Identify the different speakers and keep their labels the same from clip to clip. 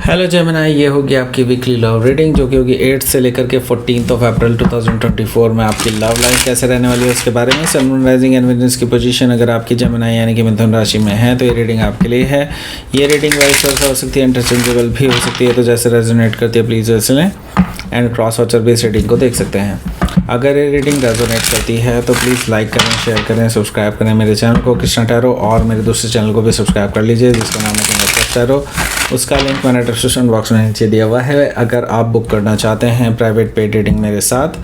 Speaker 1: Hello Gemini, ये होगी आपकी वीकली लव रीडिंग जो कि होगी 8 से लेकर के 14 अप्रैल 2024 में आपकी लव लाइफ कैसे रहने वाली है उसके बारे में। सन, मून, राइजिंग एंड वीनस की पोजीशन अगर आपकी जेमिनी यानी कि मिथुन राशि में है तो ये रीडिंग आपके लिए है। ये रीडिंग वाइस वर्सा हो सकती है, इंटरचेंजेबल भी हो सकती है, तो जैसे रेजोनेट करती है प्लीज़ वैसे लें एंड क्रॉस वॉचर भी इस रीडिंग को देख सकते हैं। अगर ये रीडिंग रेजोनेट करती है तो प्लीज़ लाइक करें, शेयर करें, सब्सक्राइब करें मेरे चैनल को कृष्णा टैरो, और मेरे दूसरे चैनल को भी सब्सक्राइब कर लीजिए जिसका नाम है टैरो। उसका लिंक मैंने डिस्क्रिप्शन बॉक्स में नीचे दिया हुआ है। अगर आप बुक करना चाहते हैं प्राइवेट पेड रीडिंग मेरे साथ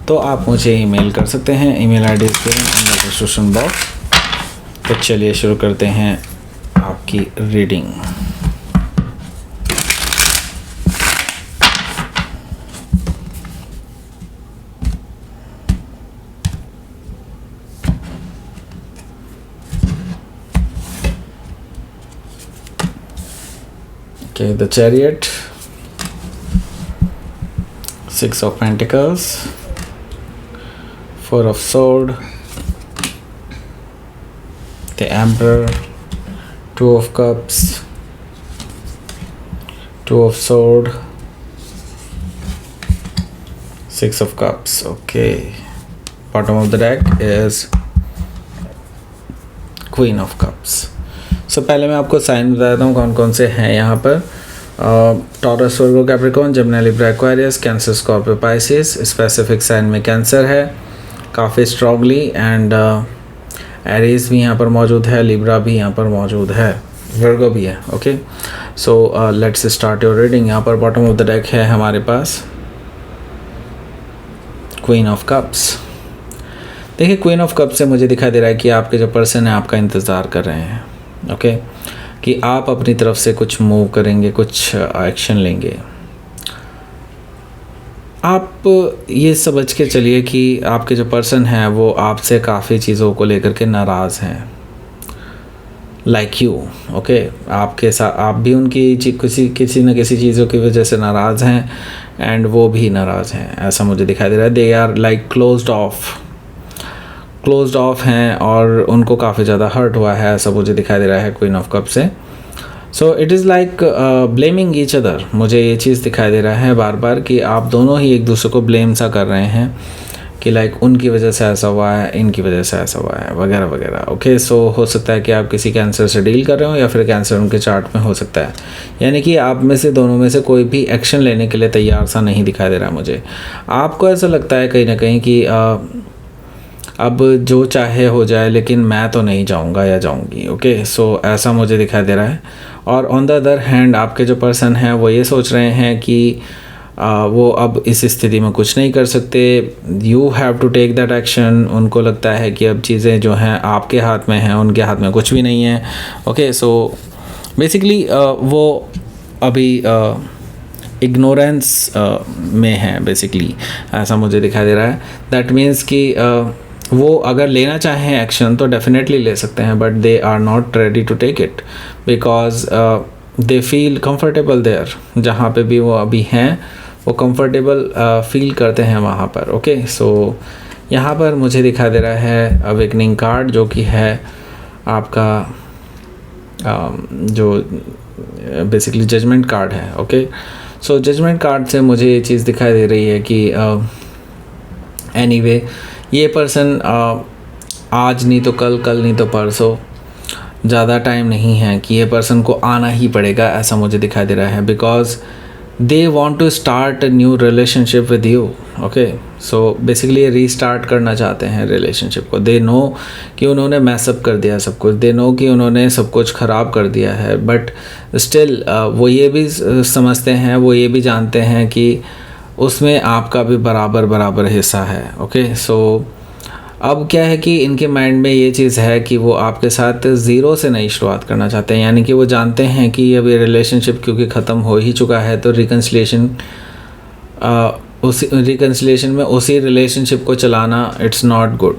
Speaker 1: तो आप मुझे ईमेल कर सकते हैं। Email I D description box. तो चलिए शुरू करते हैं आपकी reading. Okay, the Chariot, 6 of Pentacles, 4 of Swords, the Emperor, 2 of Cups, 2 of Swords, 6 of Cups. Okay, bottom of the deck is Queen of Cups. पहले मैं आपको साइन बता देता हूँ कौन कौन से हैं यहाँ पर। Taurus, Virgo, Capricorn, Gemini, Libra, Aquarius, Cancer, Scorpio, Pisces. Specific sign में कैंसर है काफ़ी स्ट्रांगली, एंड एरीज भी यहाँ पर मौजूद है, लिब्रा भी यहाँ पर मौजूद है, वर्गो भी है। Okay, so let's start your reading. यहाँ पर बॉटम ऑफ द डेक है हमारे पास क्वीन ऑफ कप्स। देखिए, क्वीन ऑफ कप्स से मुझे दिखाई दे रहा है कि आपके जो पर्सन है आपका इंतज़ार कर रहे हैं। ओके, कि आप अपनी तरफ से कुछ मूव करेंगे, कुछ एक्शन लेंगे। आप ये समझ के चलिए कि आपके जो पर्सन है वो आपसे काफ़ी चीज़ों को लेकर के नाराज़ हैं, लाइक यू। ओके, आपके साथ आप भी उनकी किसी न किसी चीज़ों की वजह से नाराज़ हैं एंड वो भी नाराज़ हैं, ऐसा मुझे दिखाई दे रहा है। They are like closed off हैं और उनको काफ़ी ज़्यादा हर्ट हुआ है, ऐसा मुझे दिखाई दे रहा है क्वीन ऑफ कप से। So it is like blaming each other. मुझे ये चीज़ दिखाई दे रहा है बार बार कि आप दोनों ही एक दूसरे को ब्लेम सा कर रहे हैं कि लाइक उनकी वजह से ऐसा हुआ है, इनकी वजह से ऐसा हुआ है, वगैरह वगैरह। ओके, सो हो सकता है कि आप किसी कैंसर से डील कर रहे हो या फिर कैंसर उनके चार्ट में हो सकता है, यानी कि आप में से दोनों में से कोई भी एक्शन लेने के लिए तैयार सा नहीं दिखाई दे रहा मुझे। आपको ऐसा लगता है कहीं ना कहीं कि अब जो चाहे हो जाए लेकिन मैं तो नहीं जाऊंगा या जाऊंगी। ओके, सो ऐसा मुझे दिखाई दे रहा है। और ऑन द अदर हैंड आपके जो पर्सन हैं वो ये सोच रहे हैं कि वो अब इस स्थिति में कुछ नहीं कर सकते। You have to take that action. उनको लगता है कि अब चीज़ें जो हैं आपके हाथ में हैं, उनके हाथ में कुछ भी नहीं है। ओके, सो बेसिकली वो अभी इग्नोरेंस में है बेसिकली, ऐसा मुझे दिखाई दे रहा है। दैट मीन्स कि वो अगर लेना चाहें एक्शन तो डेफिनेटली ले सकते हैं, but they are not ready to take it because they feel comfortable there. जहाँ पे भी वो अभी हैं वो कंफर्टेबल फील करते हैं वहाँ पर। ओके, सो यहाँ पर मुझे दिखा दे रहा है अवेकनिंग कार्ड जो कि है आपका जो बेसिकली जजमेंट कार्ड है। ओके, सो जजमेंट कार्ड से मुझे ये चीज़ दिखाई दे रही है कि एनीवे ये पर्सन आज नहीं तो कल, कल नहीं तो परसों, ज़्यादा टाइम नहीं है कि ये पर्सन को आना ही पड़ेगा, ऐसा मुझे दिखाई दे रहा है। Because they want to start a new relationship with you. Okay, so basically restart करना चाहते हैं रिलेशनशिप को। दे नो कि उन्होंने मैसअप कर दिया सब कुछ, दे नो कि उन्होंने सब कुछ ख़राब कर दिया है, बट स्टिल वो ये भी समझते हैं, वो ये भी जानते हैं कि उसमें आपका भी बराबर हिस्सा है। ओके, सो अब क्या है कि इनके माइंड में ये चीज़ है कि वो आपके साथ ज़ीरो से नई शुरुआत करना चाहते हैं, यानी कि वो जानते हैं कि अब ये रिलेशनशिप क्योंकि ख़त्म हो ही चुका है तो रिकन्सिलेशन में उसी रिलेशनशिप को चलाना इट्स नॉट गुड।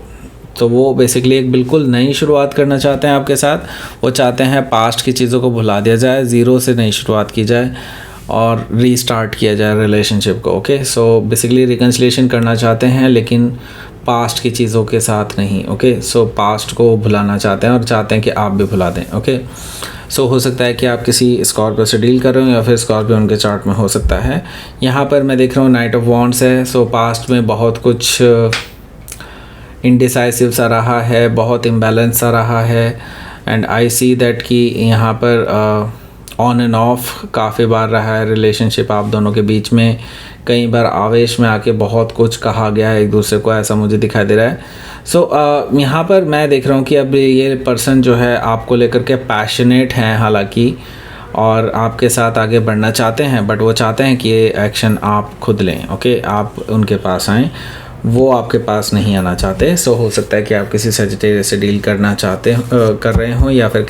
Speaker 1: तो वो बेसिकली एक बिल्कुल नई शुरुआत करना चाहते हैं आपके साथ। वो चाहते हैं पास्ट की चीज़ों को भुला दिया जाए, ज़ीरो से नई शुरुआत की जाए और रीस्टार्ट किया जाए रिलेशनशिप को। ओके, सो बेसिकली रिकन्सिलेशन करना चाहते हैं, लेकिन पास्ट की चीज़ों के साथ नहीं। ओके, सो पास्ट को भुलाना चाहते हैं और चाहते हैं कि आप भी भुला दें। ओके, सो हो सकता है कि आप किसी स्कॉर्पियो से डील कर रहे हो या फिर स्कॉर्पियो उनके चार्ट में हो सकता है। यहाँ पर मैं देख रहा हूँ नाइट ऑफ वॉन्ड्स है। सो पास्ट में बहुत कुछ इंडिसाइसिव सा रहा है, बहुत इम्बैलेंस सा रहा है, एंड आई सी दैट कि यहाँ पर ऑन एंड ऑफ काफ़ी बार रहा है रिलेशनशिप आप दोनों के बीच में। कई बार आवेश में आके बहुत कुछ कहा गया है एक दूसरे को, ऐसा मुझे दिखाई दे रहा है। सो यहाँ पर मैं देख रहा हूँ कि अब ये पर्सन जो है आपको लेकर के पैशनेट हैं हालांकि, और आपके साथ आगे बढ़ना चाहते हैं, बट वो चाहते हैं कि ये एक्शन आप खुद लें। ओके, आप उनके पास आएँ, वो आपके पास नहीं आना चाहते। सो हो सकता है कि आप किसी सजिटेरियस से डील करना चाहते कर रहे हो या फिर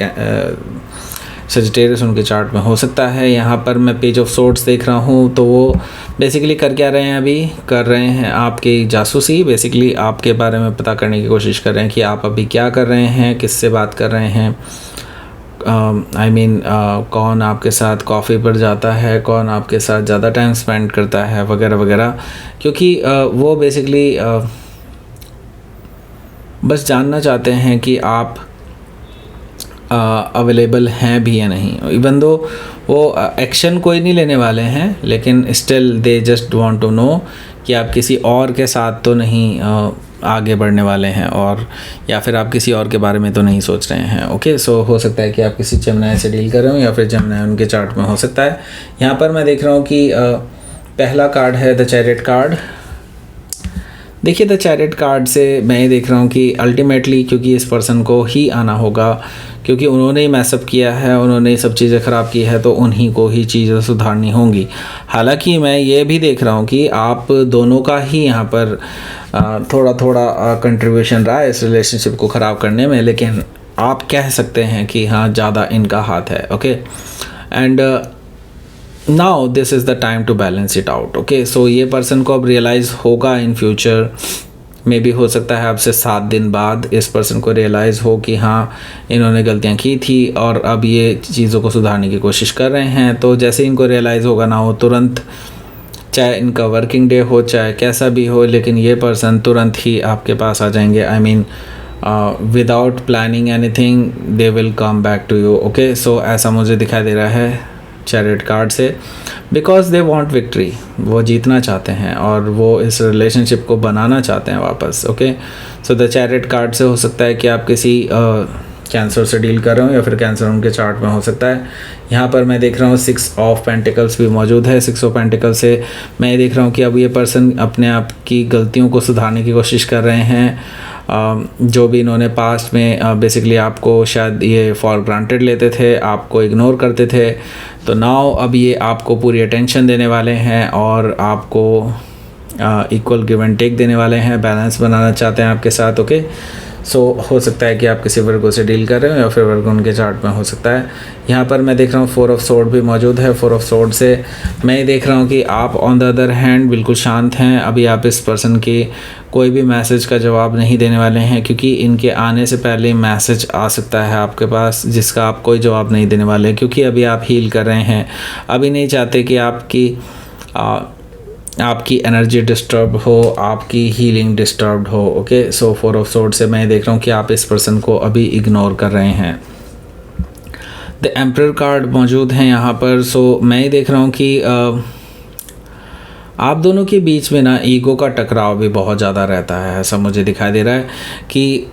Speaker 1: सजिटेरियस उनके चार्ट में हो सकता है। यहाँ पर मैं पेज ऑफ सोर्ड्स देख रहा हूँ, तो वो बेसिकली कर क्या रहे हैं, अभी कर रहे हैं आपकी जासूसी। बेसिकली आपके बारे में पता करने की कोशिश कर रहे हैं कि आप अभी क्या कर रहे हैं, किससे बात कर रहे हैं, कौन आपके साथ कॉफ़ी पर जाता है, कौन आपके साथ ज़्यादा टाइम स्पेंड करता है, वगैरह वगैरह। क्योंकि वो बेसिकली बस जानना चाहते हैं कि आप अवेलेबल हैं भी या नहीं। इवन दो वो एक्शन कोई नहीं लेने वाले हैं, लेकिन still they just want to know कि आप किसी और के साथ तो नहीं आगे बढ़ने वाले हैं, और या फिर आप किसी और के बारे में तो नहीं सोच रहे हैं। ओके, सो हो सकता है कि आप किसी जेमिनी से डील कर रहे हो या फिर जेमिनी उनके चार्ट में हो सकता है। यहाँ पर मैं देख रहा हूँ कि पहला कार्ड है द चैरियट कार्ड। देखिए, द चैरियट कार्ड से मैं ये देख रहा हूँ कि अल्टीमेटली क्योंकि इस पर्सन को ही आना होगा, क्योंकि उन्होंने ही मैसअप किया है, उन्होंने ही सब चीज़ें ख़राब की है, तो उन्हीं को ही चीज़ें सुधारनी होंगी। हालांकि मैं ये भी देख रहा हूँ कि आप दोनों का ही यहाँ पर थोड़ा थोड़ा कंट्रीब्यूशन रहा है इस रिलेशनशिप को ख़राब करने में, लेकिन आप कह सकते हैं कि हाँ, ज़्यादा इनका हाथ है। Okay, and now this is the time to balance it out. Okay, so ये पर्सन को अब रियलाइज़ होगा इन फ्यूचर, मे भी हो सकता है आपसे 7 दिन बाद इस पर्सन को रियलाइज़ हो कि हाँ, इन्होंने गलतियाँ की थी और अब ये चीज़ों को सुधारने की कोशिश कर रहे हैं। तो जैसे इनको रियलाइज़ होगा ना, हो तुरंत, चाहे इनका वर्किंग डे हो, चाहे कैसा भी हो, लेकिन ये पर्सन तुरंत ही आपके पास आ जाएंगे। I mean without planning anything they will come back to you. Okay, so ऐसा मुझे दिखाई दे रहा है चैरियट कार्ड से, बिकॉज दे वांट विक्ट्री। वो जीतना चाहते हैं और वो इस रिलेशनशिप को बनाना चाहते हैं वापस। Okay, so the chariot card से हो सकता है कि आप किसी कैंसर से डील कर रहे हो या फिर कैंसर उनके चार्ट में हो सकता है। यहाँ पर मैं देख रहा हूँ 6 ऑफ पेंटिकल्स भी मौजूद है। 6 ऑफ पेंटिकल्स से मैं ये देख रहा हूँ कि अब ये पर्सन अपने आप की गलतियों को सुधारने की कोशिश कर रहे हैं। जो भी इन्होंने पास्ट में बेसिकली आपको शायद ये फॉर ग्रांटेड लेते थे, आपको इग्नोर करते थे, तो नाउ अब ये आपको पूरी अटेंशन देने वाले हैं और आपको इक्वल गिव एंड टेक देने वाले हैं, बैलेंस बनाना चाहते हैं आपके साथ। ओके, सो हो सकता है कि आप किसी वर्गो से डील कर रहे हो या फिर वर्गो उनके चार्ट में हो सकता है। यहाँ पर मैं देख रहा हूँ 4 ऑफ सोर्ड भी मौजूद है। 4 ऑफ सोर्ड से मैं ये देख रहा हूँ कि आप ऑन द अदर हैंड बिल्कुल शांत हैं। अभी आप इस पर्सन के कोई भी मैसेज का जवाब नहीं देने वाले हैं, क्योंकि इनके आने से पहले मैसेज आ सकता है आपके पास जिसका आप कोई जवाब नहीं देने वाले, क्योंकि अभी आप हील कर रहे हैं। अभी नहीं चाहते कि आपकी एनर्जी डिस्टर्ब हो, आपकी हीलिंग डिस्टर्ब्ड हो। ओके, सो 4 ऑफ सोर्ड से मैं देख रहा हूँ कि आप इस पर्सन को अभी इग्नोर कर रहे हैं। द एम्परर कार्ड मौजूद हैं यहाँ पर। सो मैं ये देख रहा हूँ कि आप दोनों के बीच में ना ईगो का टकराव भी बहुत ज़्यादा रहता है। ऐसा मुझे दिखाई दे रहा है कि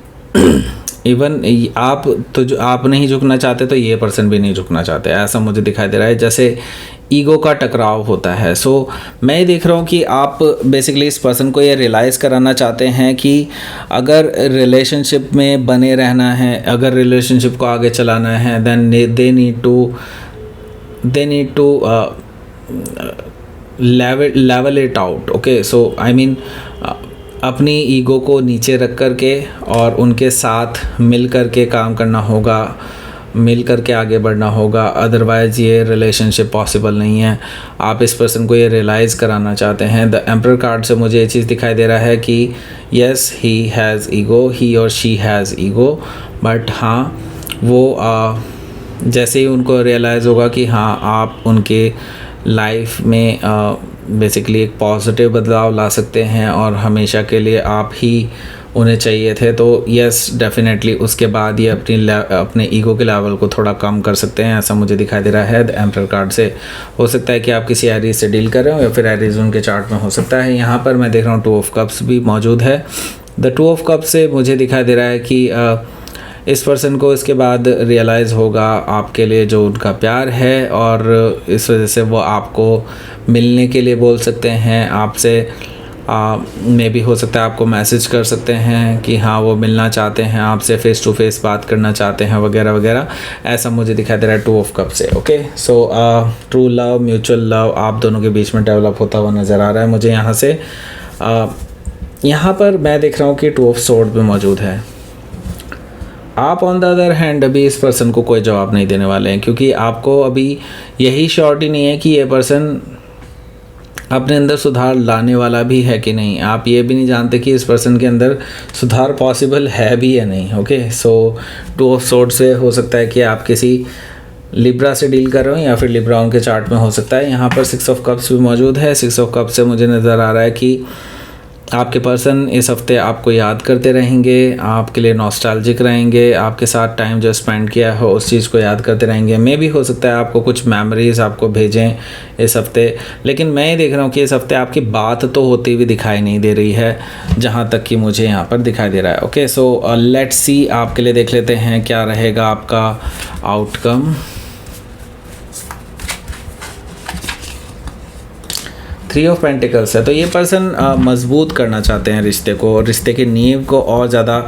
Speaker 1: इवन आप नहीं झुकना चाहते तो ये पर्सन भी नहीं झुकना चाहते। ऐसा मुझे दिखाई दे रहा है जैसे ईगो का टकराव होता है। सो मैं ये देख रहा हूँ कि आप बेसिकली इस पर्सन को ये रियलाइज़ कराना चाहते हैं कि अगर रिलेशनशिप में बने रहना है, अगर रिलेशनशिप को आगे चलाना है, then they need to level it out. Okay, so I mean अपनी ईगो को नीचे रख कर के और उनके साथ मिल कर के काम करना होगा, मिल कर के आगे बढ़ना होगा, अदरवाइज़ ये रिलेशनशिप पॉसिबल नहीं है। आप इस पर्सन को ये रियलाइज़ कराना चाहते हैं। द एम्परर कार्ड से मुझे ये चीज़ दिखाई दे रहा है कि येस, ही हैज़ ईगो, ही और शी हैज़ ईगो, बट हाँ, वो जैसे ही उनको रियलाइज़ होगा कि हाँ, आप उनके लाइफ में बेसिकली एक पॉजिटिव बदलाव ला सकते हैं और हमेशा के लिए आप ही उन्हें चाहिए थे, तो यस डेफिनेटली उसके बाद ये अपने ईगो के लेवल को थोड़ा कम कर सकते हैं, ऐसा मुझे दिखाई दे रहा है द एम्परर कार्ड से। हो सकता है कि आप किसी एरीज से डील कर रहे हो या फिर एरीज उनके चार्ट में हो सकता है। यहाँ पर मैं देख रहा हूँ 2 ऑफ कप्स भी मौजूद है। द 2 ऑफ कप्स से मुझे दिखाई दे रहा है कि इस पर्सन को इसके बाद रियलाइज़ होगा आपके लिए जो उनका प्यार है, और इस वजह से वो आपको मिलने के लिए बोल सकते हैं आपसे। मे भी हो सकता है आपको मैसेज कर सकते हैं कि हाँ वो मिलना चाहते हैं आपसे, फ़ेस टू फेस बात करना चाहते हैं वगैरह वगैरह, ऐसा मुझे दिखाई दे रहा है 2 ऑफ कप से। Okay, so true love, mutual love आप दोनों के बीच में डेवलप होता हुआ नज़र आ रहा है मुझे यहाँ से। यहाँ पर मैं देख रहा हूँ कि 2 ऑफ सोर्ड भी मौजूद है। आप ऑन द अदर हैंड अभी इस पर्सन को कोई जवाब नहीं देने वाले हैं, क्योंकि आपको अभी यही श्योरिटी नहीं है कि ये पर्सन अपने अंदर सुधार लाने वाला भी है कि नहीं। आप ये भी नहीं जानते कि इस पर्सन के अंदर सुधार पॉसिबल है भी या नहीं। ओके, सो 2 ऑफ सोर्ड से हो सकता है कि आप किसी लिब्रा से डील कर रहे हो या फिर लिब्रा उनके चार्ट में हो सकता है। यहाँ पर 6 ऑफ कप्स भी मौजूद है। 6 ऑफ कप्स से मुझे नज़र आ रहा है कि आपके पर्सन इस हफ्ते आपको याद करते रहेंगे, आपके लिए नॉस्टैल्जिक रहेंगे, आपके साथ टाइम जो स्पेंड किया हो उस चीज़ को याद करते रहेंगे। मे भी हो सकता है आपको कुछ मेमोरीज़ आपको भेजें इस हफ्ते, लेकिन मैं ये देख रहा हूँ कि इस हफ्ते आपकी बात तो होती हुई दिखाई नहीं दे रही है, जहाँ तक कि मुझे यहाँ पर दिखाई दे रहा है। ओके, सो लेट्स सी आपके लिए देख लेते हैं क्या रहेगा आपका आउटकम। 3 ऑफ पेंटिकल्स है, तो ये पर्सन मजबूत करना चाहते हैं रिश्ते को, रिश्ते की नींव को और ज़्यादा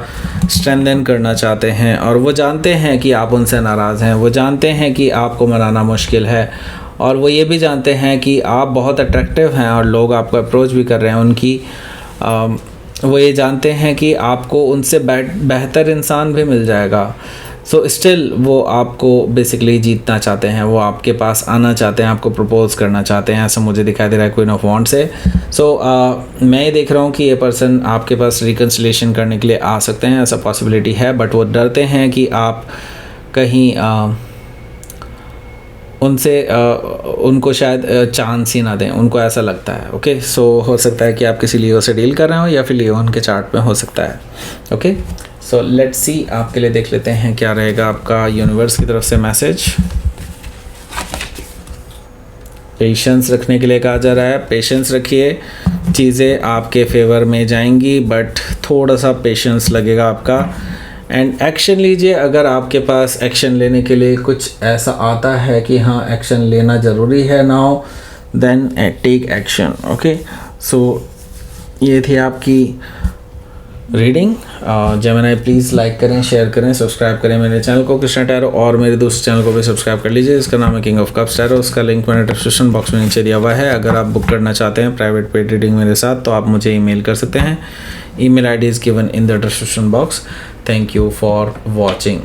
Speaker 1: स्ट्रेंथन करना चाहते हैं, और वो जानते हैं कि आप उनसे नाराज़ हैं, वो जानते हैं कि आपको मनाना मुश्किल है, और वो ये भी जानते हैं कि आप बहुत अट्रैक्टिव हैं और लोग आपको अप्रोच भी कर रहे हैं उनकी। वो ये जानते हैं कि आपको उनसे बेहतर इंसान भी मिल जाएगा। सो स्टिल वो आपको बेसिकली जीतना चाहते हैं, वो आपके पास आना चाहते हैं, आपको प्रपोज करना चाहते हैं, ऐसा मुझे दिखाई दे रहा है क्वीन ऑफ वॉन्ड से। सो मैं ये देख रहा हूँ कि ये पर्सन आपके पास रिकन्सिलेशन करने के लिए आ सकते हैं, ऐसा पॉसिबिलिटी है, बट वो डरते हैं कि आप कहीं उनसे उनको शायद चांस ही ना दें, उनको ऐसा लगता है। ओके, सो हो सकता है कि आप किसी लियो से डील कर रहे हो या फिर लियो उनके चार्ट में हो सकता है। ओके, सो लेट्स सी आपके लिए देख लेते हैं क्या रहेगा आपका यूनिवर्स की तरफ से मैसेज। पेशेंस रखने के लिए कहा जा रहा है, पेशेंस रखिए, चीज़ें आपके फेवर में जाएंगी, बट थोड़ा सा पेशेंस लगेगा आपका। एंड एक्शन लीजिए, अगर आपके पास एक्शन लेने के लिए कुछ ऐसा आता है कि हाँ एक्शन लेना ज़रूरी है now, then take action. Okay, so ये थी आपकी रीडिंग। जेमिनी प्लीज़ लाइक करें, शेयर करें, सब्सक्राइब करें मेरे चैनल को कृष्णा टैरो, और मेरे दूसरे चैनल को भी सब्सक्राइब कर लीजिए, इसका नाम है किंग ऑफ कप्स टैरो। उसका लिंक मैंने डिस्क्रिप्शन बॉक्स में नीचे दिया हुआ है। अगर आप बुक करना चाहते हैं प्राइवेट पेड रीडिंग मेरे साथ, तो आप मुझे ईमेल कर सकते हैं। Email ID is given in the description box. Thank you for watching.